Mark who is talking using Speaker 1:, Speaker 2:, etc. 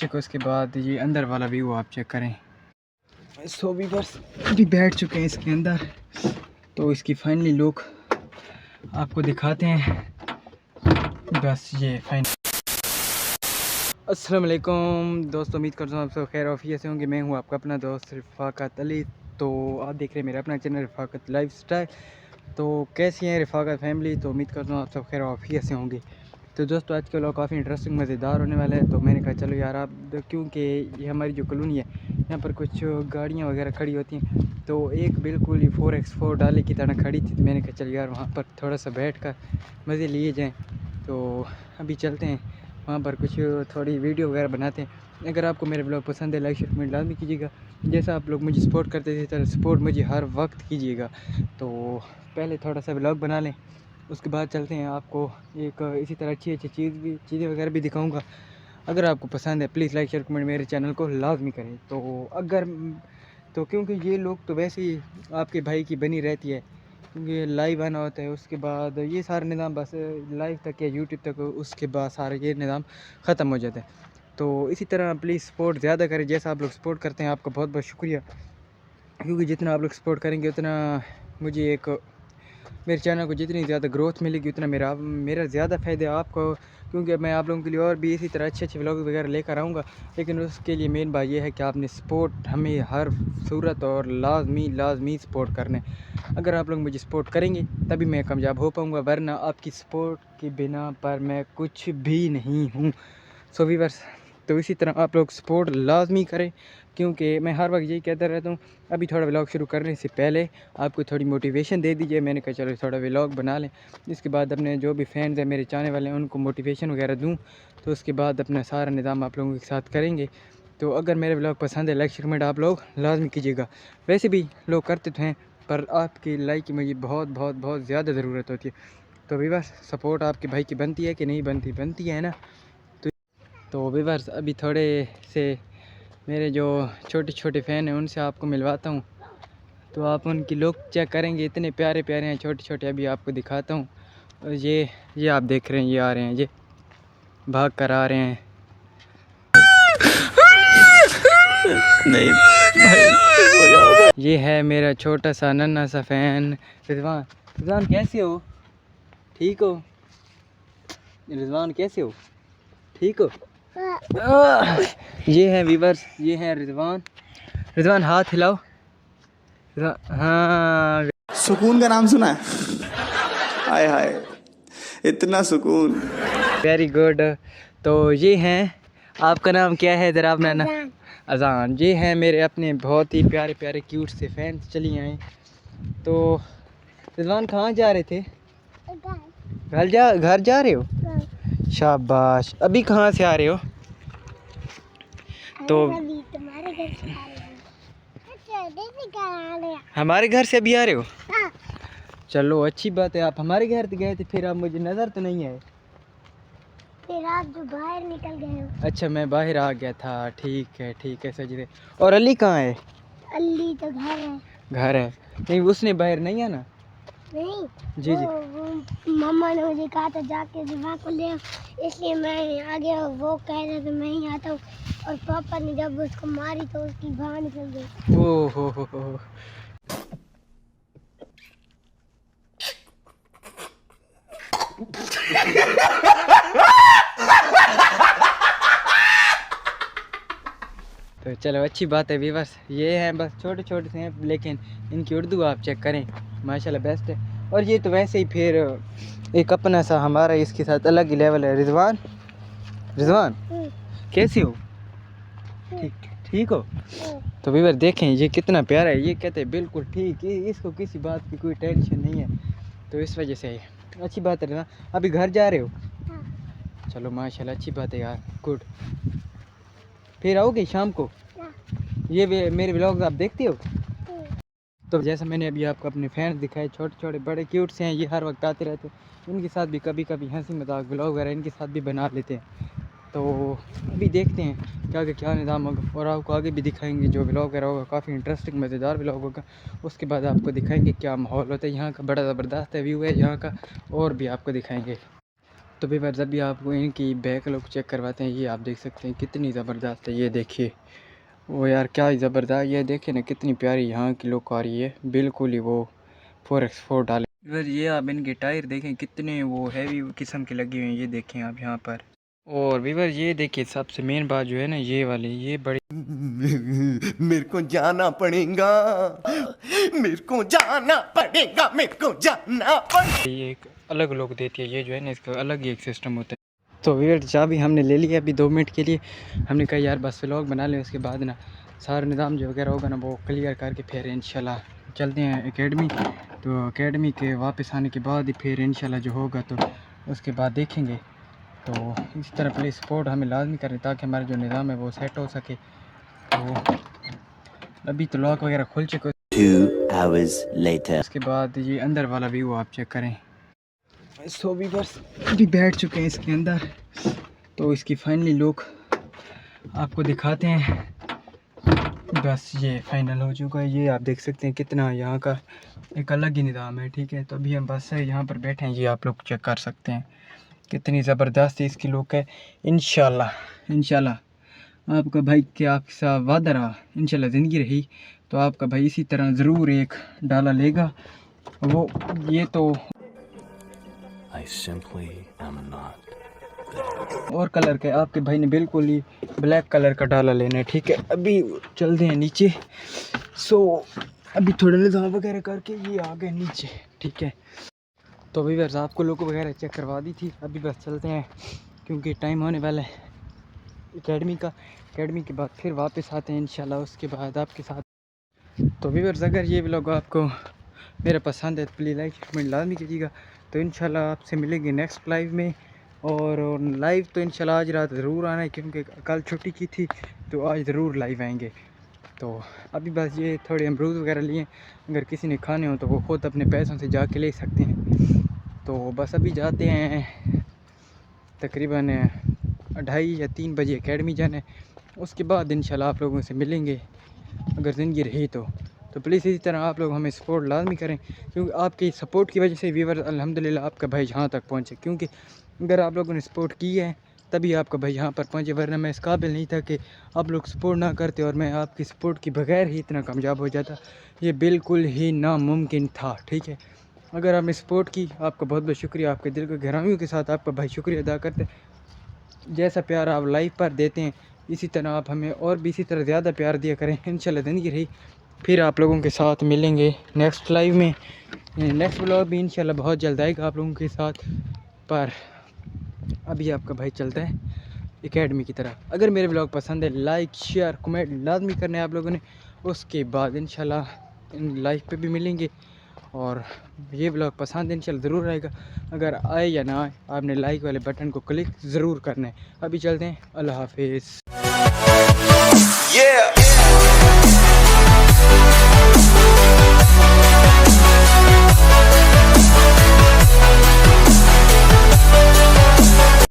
Speaker 1: Check. उसके बाद ये अंदर वाला व्यू आप चेक करें। सो वीवर्स अभी बैठ चुके हैं इसके अंदर, तो इसकी फाइनली लुक आपको दिखाते हैं। बस ये फाइन। अस्सलाम वालेकुम दोस्तों, उम्मीद करता हूँ आप सब खैर ऑफिस से होंगे। मैं हूँ आपका अपना दोस्त रफ़ाकत अली। तो आप देख रहे हैं मेरा अपना चैनल रफ़ाकत लाइफस्टाइल। तो कैसी हैं रफ़ाकत फैमिली? तो उम्मीद करता हूँ आप सब खैर ऑफिस से होंगे। तो दोस्तों आज के लोग काफ़ी इंटरेस्टिंग मज़ेदार होने वाला है। तो मैंने कहा चलो यार आप, क्योंकि ये हमारी जो कॉलोनी है यहाँ पर कुछ गाड़ियाँ वगैरह खड़ी होती हैं, तो एक बिल्कुल ही 4x4 डाले की तरह खड़ी थी। तो मैंने कहा चलो यार वहाँ पर थोड़ा सा बैठ कर मज़े लिए जाएँ। तो अभी चलते हैं वहाँ पर, कुछ थोड़ी वीडियो वगैरह बनाते हैं। अगर आपको मेरे ब्लॉग पसंद है लाइक शेयर कमेंट लाजमी कीजिएगा। जैसा आप लोग मुझे सपोर्ट करते थे तरह सपोर्ट मुझे हर वक्त कीजिएगा। तो पहले थोड़ा सा ब्लॉग बना लें, उसके बाद चलते हैं। आपको एक इसी तरह अच्छी चीज़ें वगैरह भी दिखाऊंगा। अगर आपको पसंद है प्लीज़ लाइक शेयर कमेंट मेरे चैनल को लाजमी करें। तो क्योंकि ये लोग तो वैसे ही आपके भाई की बनी रहती है, क्योंकि लाइव आना होता है, उसके बाद ये सारा निज़ाम बस लाइव तक या यूट्यूब तक, उसके बाद सारा ये निज़ाम ख़त्म हो जाता है। तो इसी तरह प्लीज़ सपोर्ट ज़्यादा करें, जैसा आप लोग सपोर्ट करते हैं आपका बहुत बहुत शुक्रिया। क्योंकि जितना आप लोग सपोर्ट करेंगे उतना मुझे मेरे चैनल को जितनी ज़्यादा ग्रोथ मिलेगी उतना मेरा ज़्यादा फ़ायदा आपको। क्योंकि मैं आप लोगों के लिए और भी इसी तरह अच्छे व्लॉग वगैरह लेकर आऊँगा, लेकिन उसके लिए मेन बात यह है कि आपने सपोर्ट हमें हर सूरत और लाजमी सपोर्ट करने। अगर आप लोग मुझे सपोर्ट करेंगे तभी मैं कामयाब हो पाऊँगा, वरना आपकी सपोर्ट के बिना पर मैं कुछ भी नहीं हूँ। सो वीवर्स, तो इसी तरह आप लोग सपोर्ट लाजमी करें, क्योंकि मैं हर वक्त यही कहता रहता हूँ। अभी थोड़ा व्लॉग शुरू करने से पहले आपको थोड़ी मोटिवेशन दे दीजिए। मैंने कहा चलो थोड़ा व्लॉग बना लें, इसके बाद अपने जो भी फैंस हैं मेरे चाहने वाले हैं उनको मोटिवेशन वगैरह दूँ। तो उसके बाद अपना सारा निज़ाम आप लोगों के साथ करेंगे। तो अगर मेरे व्लॉग पसंद है लाइक शेयर कमेंट आप लोग लाजमी कीजिएगा। वैसे भी लोग करते तो हैं, पर आपकी लाइक की मुझे बहुत बहुत बहुत ज़्यादा ज़रूरत होती है। तो वीवर्स सपोर्ट आपके भाई की बनती है कि नहीं बनती? बनती है ना। तो वीवर्स अभी थोड़े से मेरे जो छोटे छोटे फ़ैन हैं उनसे आपको मिलवाता हूँ, तो आप उनकी लुक चेक करेंगे। इतने प्यारे प्यारे हैं छोटे छोटे, अभी आपको दिखाता हूँ। और ये आप देख रहे हैं, ये आ रहे हैं, ये भाग कर आ रहे हैं। नहीं भाई, ये है मेरा छोटा सा नन्हा सा फ़ैन रिजवान। रिजवान कैसे हो? ठीक हो? रिजवान कैसे हो? ठीक हो? ये है वीवर्स, ये है रिजवान। रिजवान हाथ हिलाओ। हाँ,
Speaker 2: सुकून का नाम सुना है? हाय हाय, इतना सुकून।
Speaker 1: Very good. तो ये हैं, आपका नाम क्या है ज़रा अपना ना? अजान। ये हैं मेरे अपने बहुत ही प्यारे प्यारे क्यूट से फैंस। चलिए आए। तो रिजवान कहाँ जा रहे थे? घर जा रहे हो? शाबाश। अभी कहाँ से आ रहे हो? तो हमारे घर से अभी आ रहे हो? चलो अच्छी बात है। आप हमारे घर गए थे, फिर आप मुझे नज़र तो नहीं आए।
Speaker 3: फिर आप जो बाहर निकल गए हो।
Speaker 1: अच्छा मैं बाहर आ गया था, ठीक है सजदे। और अली कहाँ है?
Speaker 3: अली तो घर है।
Speaker 1: घर है? नहीं उसने बाहर नहीं आना।
Speaker 3: नहीं
Speaker 1: जी जी।
Speaker 3: वो मम्मा ने मुझे कहा था जाके रिवा को ले, इसलिए मैं आ गया। वो कह रहे थे मैं ही आता हूँ, और पापा ने जब उसको मारी तो उसकी बाहर निकल गई।
Speaker 1: ओ हो। तो चलो अच्छी बात है वीवर्स। ये हैं बस छोटे छोटे से हैं, लेकिन इनकी उर्दू आप चेक करें माशाल्लाह बेस्ट है। और ये तो वैसे ही फिर एक अपना सा हमारा इसके साथ अलग ही लेवल है। रिजवान कैसी हो? ठीक हो? तो वीवर देखें ये कितना प्यारा है। ये कहते हैं बिल्कुल ठीक, इसको किसी बात की कोई टेंशन नहीं है। तो इस वजह से अच्छी बात है ना। अभी घर जा रहे हो? चलो माशाल्लाह अच्छी बात है यार, गुड। फिर आओगे शाम को? ये मेरे व्लॉग्स आप देखते हो? तो जैसा मैंने अभी आपको अपने फैंस दिखाए, छोटे छोटे बड़े क्यूट से हैं, ये हर वक्त आते रहते हैं। इनके साथ भी कभी कभी हंसी मजाक व्लॉग वगैरह इनके साथ भी बना लेते हैं। तो अभी देखते हैं क्या निज़ाम होगा, और आपको आगे भी दिखाएंगे। जो व्लॉग वगैरह होगा काफ़ी इंटरेस्टिंग मज़ेदार व्लॉग होगा। उसके बाद आपको दिखाएंगे क्या माहौल होता है यहाँ का। बड़ा ज़बरदस्त व्यू है यहाँ का, और भी आपको दिखाएंगे। तो भी बस अभी आपको इनकी बैक लुक चेक करवाते हैं। ये आप देख सकते हैं कितनी ज़बरदस्त है, ये देखिए। वो यार क्या ज़बरदस्त, ये देखिए ना कितनी प्यारी यहाँ की लुक आ रही है, बिल्कुल ही वो 4x4 डाले। फिर ये आप इनके टायर देखें कितने वो हैवी किस्म के लगे हुए हैं, ये देखें आप यहाँ पर। और वीवर ये देखिए सबसे मेन बात जो है ना, ये वाली ये बड़ी
Speaker 4: मेरे को जाना पड़ेगा, मेरे को जाना पड़ेगा, मेरे को जाना पड़ेगा।
Speaker 1: ये एक अलग लुक देती है, ये जो है ना इसका अलग ही एक सिस्टम होता है। तो वीवर चाबी हमने ले लिया अभी 2 मिनट के लिए। हमने कहा यार बस व्लॉग बना लें, उसके बाद ना सारा निज़ाम जो वगैरह होगा ना वो क्लियर करके फिर इंशाल्लाह चलते हैं एकेडमी। तो एकेडमी के वापस आने के बाद ही फिर इंशाल्लाह जो होगा तो उसके बाद देखेंगे। तो इस तरह प्लीज़ सपोर्ट हमें लाजमी करें ताकि हमारा जो निज़ाम है वो सेट हो सके। तो अभी तो लॉक वगैरह खुल चुके।
Speaker 4: 2 hours later.
Speaker 1: उसके बाद ये अंदर वाला व्यू आप चेक करें। सो भी बस अभी बैठ चुके हैं इसके अंदर, तो इसकी फाइनली लुक आपको दिखाते हैं। बस ये फाइनल हो चुका है, ये आप देख सकते हैं कितना यहाँ का एक अलग ही निज़ाम है। ठीक है, तो अभी हम बस यहाँ पर बैठे हैं, ये आप लोग चेक कर सकते हैं कितनी ज़बरदस्त इसकी लुक है। इंशाल्लाह आपका भाई के आपके साथ वादा रहा, इंशाल्लाह ज़िंदगी रही तो आपका भाई इसी तरह ज़रूर एक डाला लेगा। वो ये तो
Speaker 4: I simply am not.
Speaker 1: और कलर का है, आपके भाई ने बिल्कुल ही ब्लैक कलर का डाला लेना है। ठीक है, अभी चलते हैं नीचे। सो अभी थोड़ा निज़ाम वगैरह करके ये आ गए नीचे। ठीक है, तो अभी बस आपको लोग वगैरह चेक करवा दी थी, अभी बस चलते हैं क्योंकि टाइम होने वाला है एकेडमी का। एकेडमी के बाद फिर वापस आते हैं इंशाल्लाह उसके बाद आपके साथ। तो व्यूअर्स अगर ये व्लॉग आपको मेरा पसंद है तो प्लीज़ लाइक कमेंट लाजमी कीजिएगा। तो इंशाल्लाह आपसे मिलेंगे नेक्स्ट लाइव में। और लाइव तो इंशाल्लाह आज रात ज़रूर आना है क्योंकि कल छुट्टी की थी, तो आज ज़रूर लाइव आएंगे। तो अभी बस ये थोड़े अमरूद वगैरह लिए, अगर किसी ने खाने हो तो वो ख़ुद अपने पैसों से जाके ले सकते हैं। तो बस अभी जाते हैं, तकरीबन 2:30 या 3 बजे एकेडमी जाना है। उसके बाद इंशाल्लाह आप लोगों से मिलेंगे अगर ज़िंदगी रही तो प्लीज़ इसी तरह आप लोग हमें सपोर्ट लाजमी करें क्योंकि आपकी सपोर्ट की वजह से व्यूअर अल्हम्दुलिल्लाह आपका भाई यहाँ तक पहुँचे। क्योंकि अगर आप लोगों ने सपोर्ट की है तभी आपका भाई यहाँ पर पहुँचे, वरना मैं इस काबिल नहीं था कि आप लोग सपोर्ट ना करते और मैं आपकी सपोर्ट के बगैर ही इतना कामयाब हो जाता। ये बिल्कुल ही नामुमकिन था। ठीक है, अगर आपने सपोर्ट की आपका बहुत बहुत शुक्रिया, आपके दिल की गहराइयों के साथ आपका भाई शुक्रिया अदा करते। जैसा प्यार आप लाइव पर देते हैं इसी तरह आप हमें और भी इसी तरह ज़्यादा प्यार दिया करें। इंशाल्लाह ज़िंदगी रही फिर आप लोगों के साथ मिलेंगे नेक्स्ट लाइव में। नेक्स्ट व्लॉग भी इंशाल्लाह बहुत जल्द आएगा आप लोगों के साथ। पर अभी आपका भाई चलता है एकेडमी की तरफ। अगर मेरे व्लॉग पसंद है लाइक शेयर कमेंट लाजमी करने हैं आप लोगों ने। उसके बाद इंशाल्लाह इन लाइव पे भी मिलेंगे और ये व्लॉग पसंद इंशाल्लाह ज़रूर आएगा। अगर आए या ना आए आपने लाइक वाले बटन को क्लिक ज़रूर करना है। अभी चलते हैं, अल्लाह हाफिज़।
Speaker 4: Yeah.